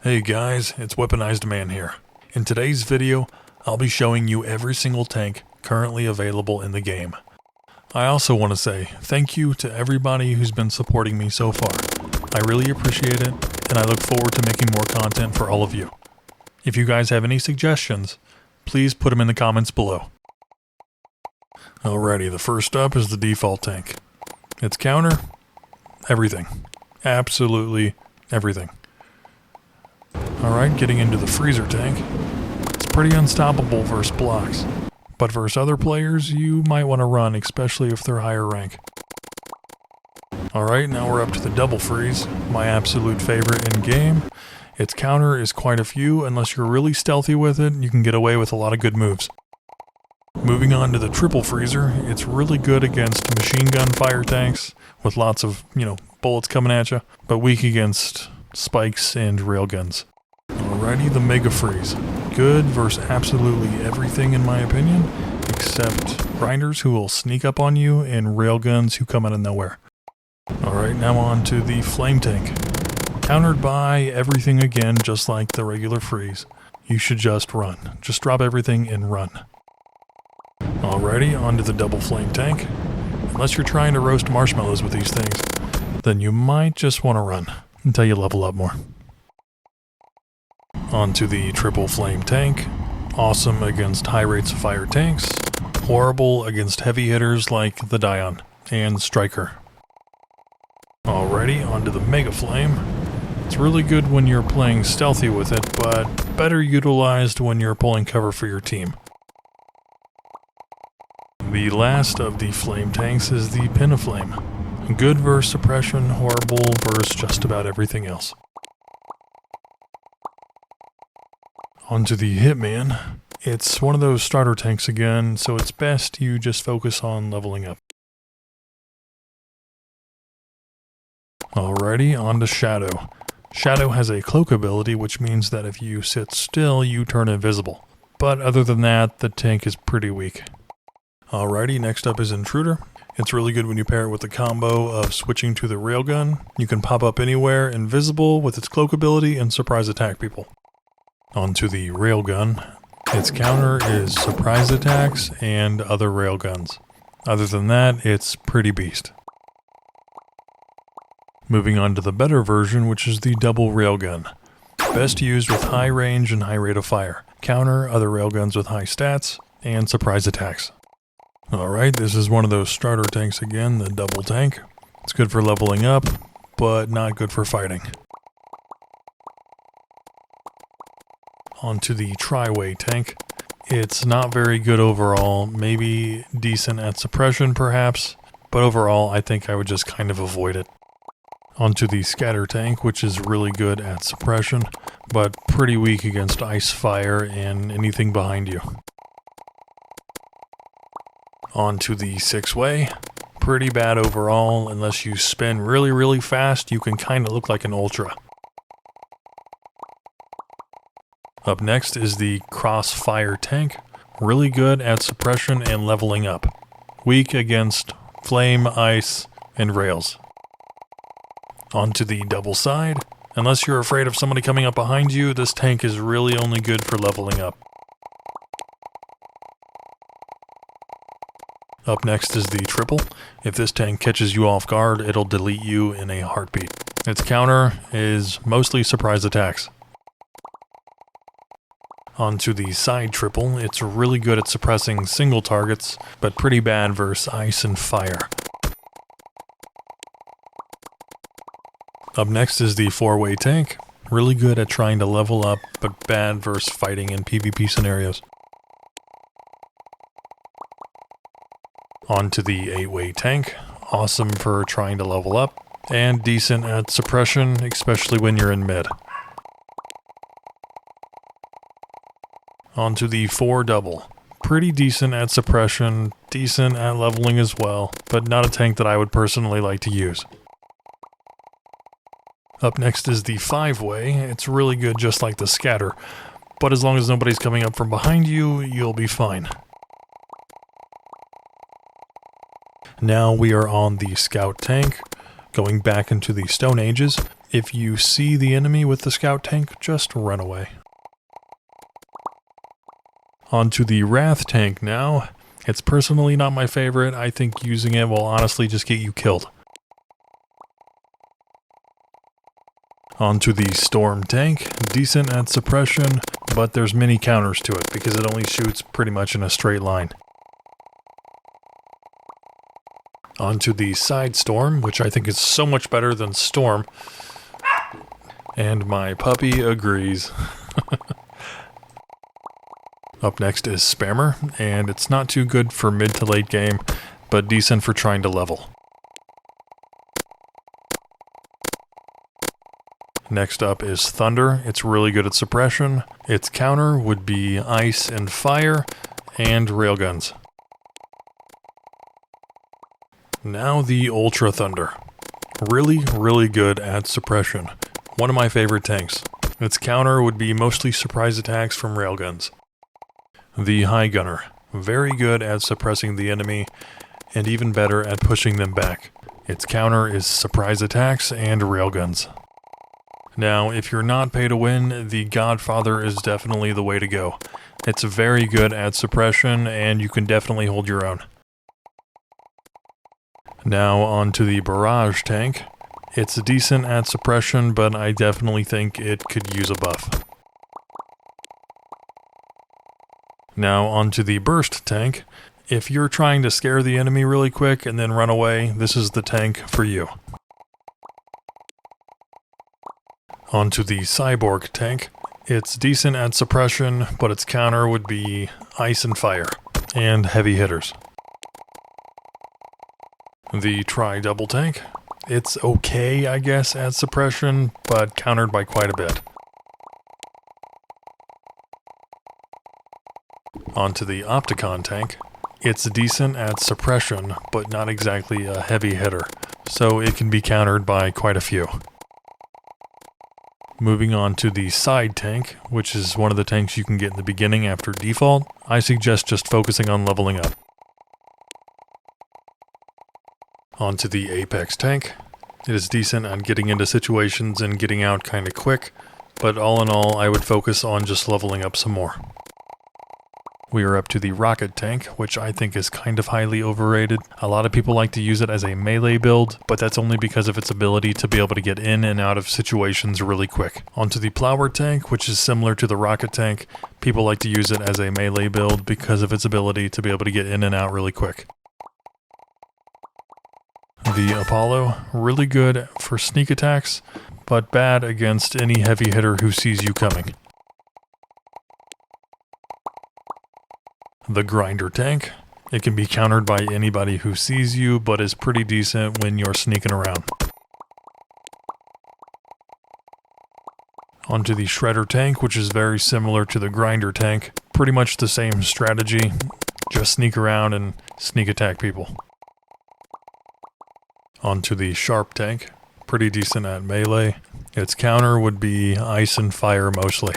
Hey guys, it's Weaponized Man here. In today's video, I'll be showing you every single tank currently available in the game. I also want to say thank you to everybody who's been supporting me so far. I really appreciate it, and I look forward to making more content for all of you. If you guys have any suggestions, please put them in the comments below. Alrighty, the first up is the default tank. Its counter, everything. Absolutely everything. Alright, getting into the freezer tank. It's pretty unstoppable versus blocks, but versus other players, you might want to run, especially if they're higher rank. Alright, now we're up to the double freeze, my absolute favorite in game. Its counter is quite a few. Unless you're really stealthy with it, you can get away with a lot of good moves. Moving on to the triple freezer, it's really good against machine gun fire tanks with lots of, bullets coming at you, but weak against spikes and railguns. Alrighty, the Mega Freeze. Good versus absolutely everything in my opinion, except grinders who will sneak up on you and railguns who come out of nowhere. Alright, now on to the Flame Tank. Countered by everything again, just like the regular freeze. You should just run. Just drop everything and run. Alrighty, on to the Double Flame Tank. Unless you're trying to roast marshmallows with these things, then you might just want to run until you level up more. Onto the Triple Flame Tank. Awesome against high rates of fire tanks. Horrible against heavy hitters like the Dion and Striker. Alrighty, onto the Mega Flame. It's really good when you're playing stealthy with it, but better utilized when you're pulling cover for your team. The last of the flame tanks is the Pinaflame. Good versus Suppression, horrible versus just about everything else. Onto the Hitman. It's one of those starter tanks again, so it's best you just focus on leveling up. Alrighty, on to Shadow. Shadow has a cloak ability, which means that if you sit still, you turn invisible. But other than that, the tank is pretty weak. Alrighty, next up is Intruder. It's really good when you pair it with the combo of switching to the railgun. You can pop up anywhere, invisible, with its cloak ability, and surprise attack people. Onto the railgun. Its counter is surprise attacks and other railguns. Other than that, it's pretty beast. Moving on to the better version, which is the double railgun. Best used with high range and high rate of fire. Counter other railguns with high stats, and surprise attacks. Alright, this is one of those starter tanks again, the double tank. It's good for leveling up, but not good for fighting. Onto the Tri-Way tank. It's not very good overall, maybe decent at suppression perhaps, but overall I think I would just kind of avoid it. Onto the Scatter tank, which is really good at suppression, but pretty weak against ice fire and anything behind you. Onto the 6-Way. Pretty bad overall. Unless you spin really fast, you can kind of look like an Ultra. Up next is the Crossfire tank. Really good at suppression and leveling up. Weak against flame, ice, and rails. Onto the double side. Unless you're afraid of somebody coming up behind you, this tank is really only good for leveling up. Up next is the triple. If this tank catches you off guard, it'll delete you in a heartbeat. Its counter is mostly surprise attacks. Onto the side triple. It's really good at suppressing single targets, but pretty bad versus ice and fire. Up next is the 4-Way tank. Really good at trying to level up, but bad versus fighting in PvP scenarios. Onto the 8-Way tank. Awesome for trying to level up, and decent at suppression, especially when you're in mid. Onto the 4-Double. Pretty decent at suppression, decent at leveling as well, but not a tank that I would personally like to use. Up next is the 5-Way. It's really good just like the Scatter, but as long as nobody's coming up from behind you, you'll be fine. Now we are on the Scout tank. Going back into the Stone Ages, If you see the enemy with the scout tank, just run away. Onto the Wrath tank now. It's personally not my favorite. I think using it will honestly just get you killed. Onto the Storm tank. Decent at suppression, but there's many counters to it because it only shoots pretty much in a straight line. Onto the Side Storm, which I think is so much better than Storm. And my puppy agrees. Up next is Spammer, and it's not too good for mid to late game, but decent for trying to level. Next up is Thunder. It's really good at suppression. Its counter would be ice and fire, and railguns. Now the Ultra Thunder. Really good at suppression. One of my favorite tanks. Its counter would be mostly surprise attacks from railguns. The High Gunner. Very good at suppressing the enemy, and even better at pushing them back. Its counter is surprise attacks and railguns. Now, if you're not pay to win, the Godfather is definitely the way to go. It's very good at suppression, and you can definitely hold your own. Now on to the Barrage tank. It's decent at suppression, but I definitely think it could use a buff. Now onto the Burst tank. If you're trying to scare the enemy really quick and then run away, this is the tank for you. Onto the Cyborg tank. It's decent at suppression, but its counter would be ice and fire, and heavy hitters. The Tri-Double tank. It's okay, I guess, at suppression, but countered by quite a bit. Onto the Opticon tank. It's decent at suppression, but not exactly a heavy hitter, so it can be countered by quite a few. Moving on to the Side tank, which is one of the tanks you can get in the beginning after default, I suggest just focusing on leveling up. Onto the Apex tank. It is decent at getting into situations and getting out kinda quick, but all in all, I would focus on just leveling up some more. We are up to the Rocket tank, which I think is kind of highly overrated. A lot of people like to use it as a melee build, but that's only because of its ability to be able to get in and out of situations really quick. Onto the Plower tank, which is similar to the Rocket tank. People like to use it as a melee build because of its ability to be able to get in and out really quick. The Apollo, really good for sneak attacks, but bad against any heavy hitter who sees you coming. The Grinder tank. It can be countered by anybody who sees you, but is pretty decent when you're sneaking around. Onto the Shredder tank, which is very similar to the Grinder tank. Pretty much the same strategy, just sneak around and sneak attack people. Onto the Sharp tank. Pretty decent at melee. Its counter would be ice and fire mostly.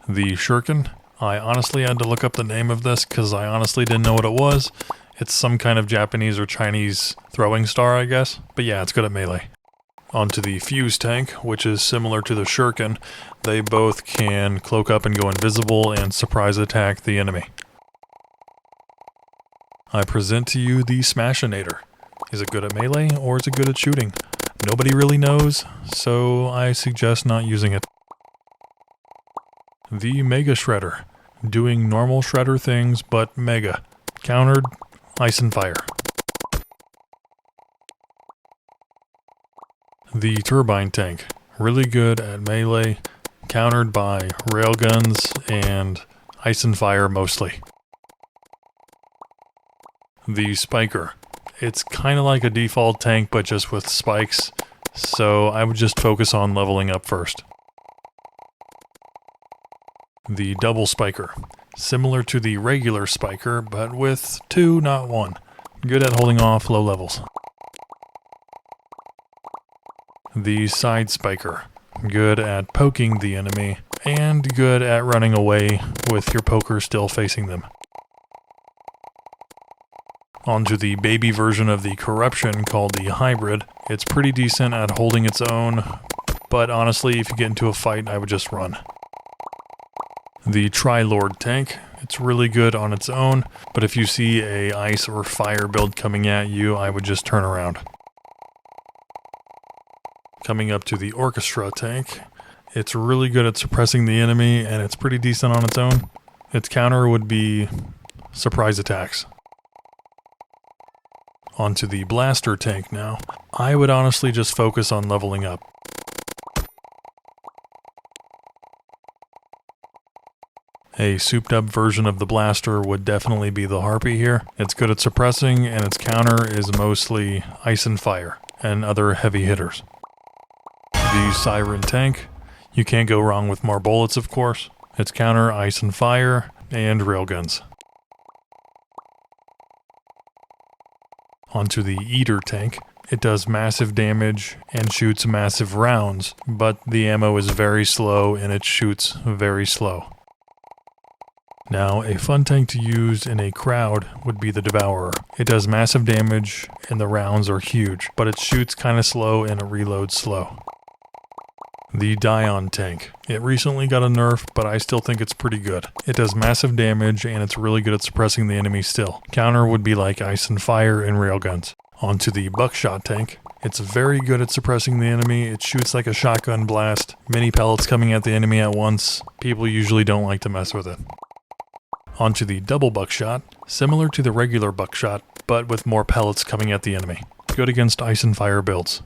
The Shuriken. I honestly had to look up the name of this because I honestly didn't know what it was. It's some kind of Japanese or Chinese throwing star, I guess. But yeah, it's good at melee. Onto the Fuse tank, which is similar to the Shuriken. They both can cloak up and go invisible and surprise attack the enemy. I present to you the Smashinator. Is it good at melee or is it good at shooting? Nobody really knows, so I suggest not using it. The Mega Shredder. Doing normal Shredder things, but mega. Countered, ice and fire. The Turbine tank. Really good at melee, countered by railguns and ice and fire mostly. The Spiker. It's kind of like a default tank, but just with spikes, so I would just focus on leveling up first. The Double Spiker. Similar to the regular Spiker, but with 2, not 1. Good at holding off low levels. The Side Spiker. Good at poking the enemy, and good at running away with your poker still facing them. Onto the baby version of the Corruption called the Hybrid. It's pretty decent at holding its own, but honestly, if you get into a fight, I would just run. The Tri-Lord tank. It's really good on its own, but if you see a ice or fire build coming at you, I would just turn around. Coming up to the Orchestra tank. It's really good at suppressing the enemy, and it's pretty decent on its own. Its counter would be surprise attacks. Onto the Blaster tank now. I would honestly just focus on leveling up. A souped up version of the Blaster would definitely be the Harpy here. It's good at suppressing, and its counter is mostly ice and fire, and other heavy hitters. The Siren tank. You can't go wrong with more bullets, of course. Its counter, ice and fire, and railguns. Onto the Eater tank. It does massive damage and shoots massive rounds, but the ammo is very slow and it shoots very slow. Now, a fun tank to use in a crowd would be the Devourer. It does massive damage and the rounds are huge, but it shoots kinda slow and it reloads slow. The Dion tank. It recently got a nerf, but I still think it's pretty good. It does massive damage and it's really good at suppressing the enemy still. Counter would be like ice and fire and railguns. Onto the Buckshot tank. It's very good at suppressing the enemy. It shoots like a shotgun blast. Many pellets coming at the enemy at once. People usually don't like to mess with it. Onto the Double Buckshot. Similar to the regular Buckshot, but with more pellets coming at the enemy. Good against ice and fire builds.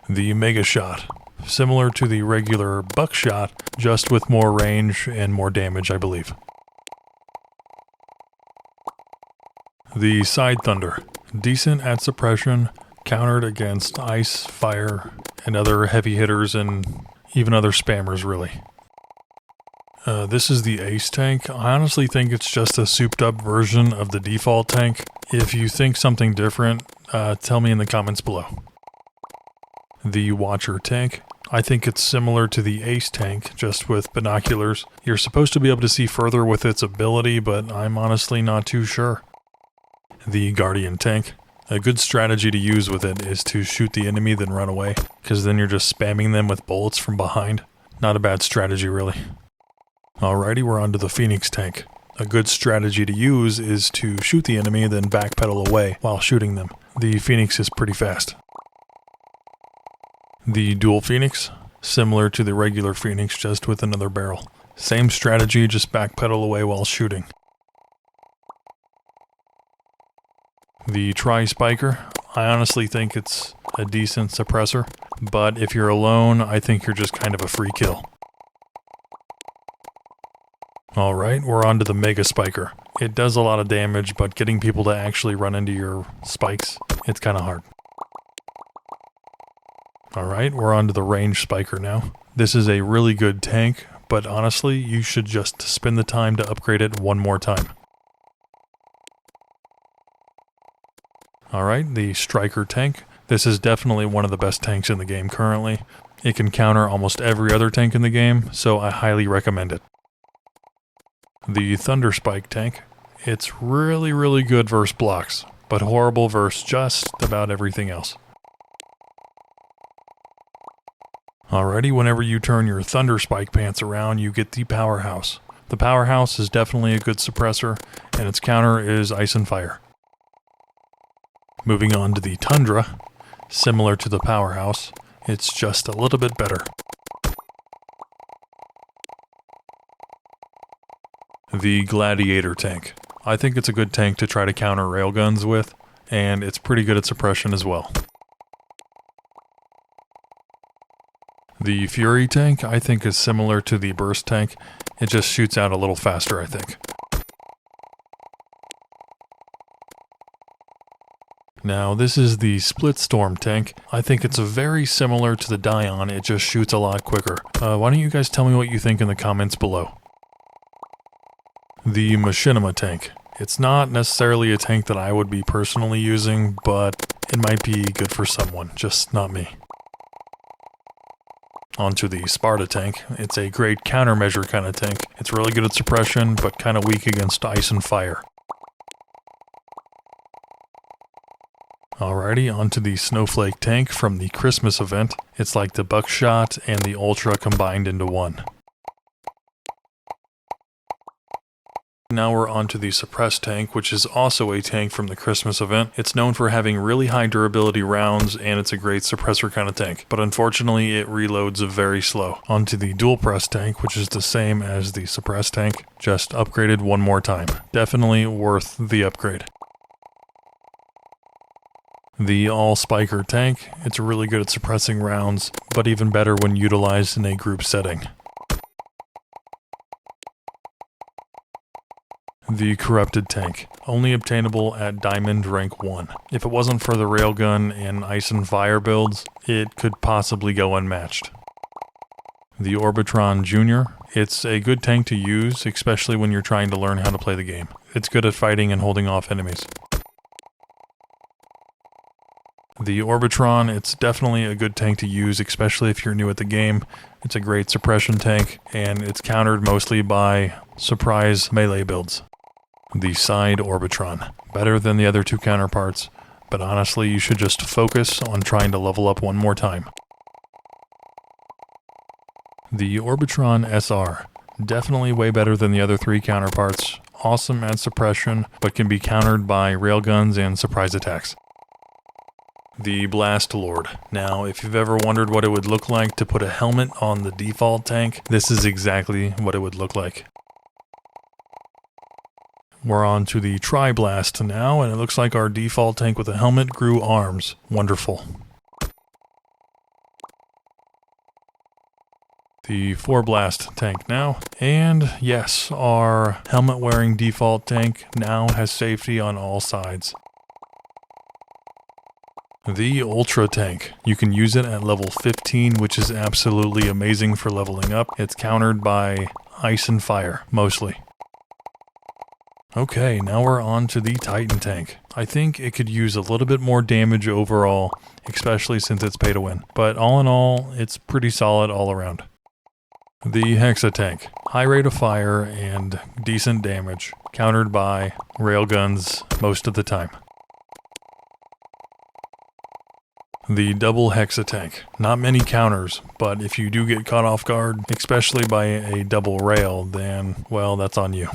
The Mega Shot. Similar to the regular Buckshot, just with more range and more damage, I believe. The Side Thunder. Decent at suppression, countered against ice, fire, and other heavy hitters and even other spammers, really. This is the Ace tank. I honestly think it's just a souped up version of the default tank. If you think something different, tell me in the comments below. The Watcher tank. I think it's similar to the Ace tank, just with binoculars. You're supposed to be able to see further with its ability, but I'm honestly not too sure. The Guardian tank. A good strategy to use with it is to shoot the enemy then run away, because then you're just spamming them with bullets from behind. Not a bad strategy, really. Alrighty, we're on to the Phoenix tank. A good strategy to use is to shoot the enemy then backpedal away while shooting them. The Phoenix is pretty fast. The Dual Phoenix. Similar to the regular Phoenix, just with another barrel. Same strategy, just backpedal away while shooting. The Tri-Spiker. I honestly think it's a decent suppressor, but if you're alone, I think you're just kind of a free kill. Alright, we're on to the Mega Spiker. It does a lot of damage, but getting people to actually run into your spikes, it's kind of hard. Alright, we're on to the Range Spiker now. This is a really good tank, but honestly, you should just spend the time to upgrade it one more time. Alright, the Striker tank. This is definitely one of the best tanks in the game currently. It can counter almost every other tank in the game, so I highly recommend it. The Thunder Spike tank. It's really good versus blocks, but horrible versus just about everything else. Alrighty, whenever you turn your Thunder Spike pants around, you get the Powerhouse. The Powerhouse is definitely a good suppressor, and its counter is ice and fire. Moving on to the Tundra. Similar to the Powerhouse, it's just a little bit better. The Gladiator tank. I think it's a good tank to try to counter railguns with, and it's pretty good at suppression as well. The Fury tank, I think, is similar to the Burst tank. It just shoots out a little faster, I think. Now, this is the Split Storm tank. I think it's very similar to the Dion, it just shoots a lot quicker. Why don't you guys tell me what you think in the comments below? The Machinima tank. It's not necessarily a tank that I would be personally using, but it might be good for someone, just not me. Onto the Sparta tank. It's a great countermeasure kind of tank. It's really good at suppression, but kind of weak against ice and fire. Alrighty, onto the Snowflake tank from the Christmas event. It's like the Buckshot and the Ultra combined into one. Now we're onto the Suppressed tank, which is also a tank from the Christmas event. It's known for having really high durability rounds, and it's a great suppressor kind of tank, but unfortunately it reloads very slow. Onto the Dual Press tank, which is the same as the Suppressed tank, just upgraded one more time. Definitely worth the upgrade. The All Spiker tank, it's really good at suppressing rounds, but even better when utilized in a group setting. The Corrupted tank, only obtainable at Diamond Rank 1. If it wasn't for the railgun and ice and fire builds, it could possibly go unmatched. The Orbitron Jr., it's a good tank to use, especially when you're trying to learn how to play the game. It's good at fighting and holding off enemies. The Orbitron, it's definitely a good tank to use, especially if you're new at the game. It's a great suppression tank, and it's countered mostly by surprise melee builds. The Side Orbitron, better than the other two counterparts, but honestly you should just focus on trying to level up one more time. The Orbitron SR, definitely way better than the other three counterparts, awesome at suppression, but can be countered by railguns and surprise attacks. The Blast Lord. Now, if you've ever wondered what it would look like to put a helmet on the default tank, this is exactly what it would look like. We're on to the Tri-Blast now, and it looks like our default tank with a helmet grew arms. Wonderful. The 4-Blast tank now, and yes, our helmet-wearing default tank now has safety on all sides. The Ultra tank. You can use it at level 15, which is absolutely amazing for leveling up. It's countered by ice and fire, mostly. Okay, now we're on to the Titan tank. I think it could use a little bit more damage overall, especially since it's pay to win. But all in all, it's pretty solid all around. The Hexa tank. High rate of fire and decent damage, countered by railguns most of the time. The Double Hexa tank. Not many counters, but if you do get caught off guard, especially by a double rail, then, well, that's on you.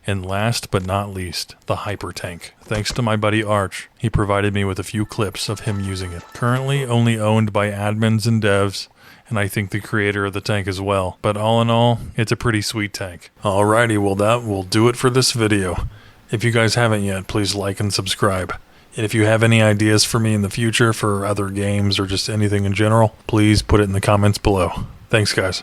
And last but not least, the Hyper tank. Thanks to my buddy Arch, he provided me with a few clips of him using it. Currently only owned by admins and devs, and I think the creator of the tank as well. But all in all, it's a pretty sweet tank. Alrighty, well that will do it for this video. If you guys haven't yet, please like and subscribe. And if you have any ideas for me in the future for other games or just anything in general, please put it in the comments below. Thanks guys.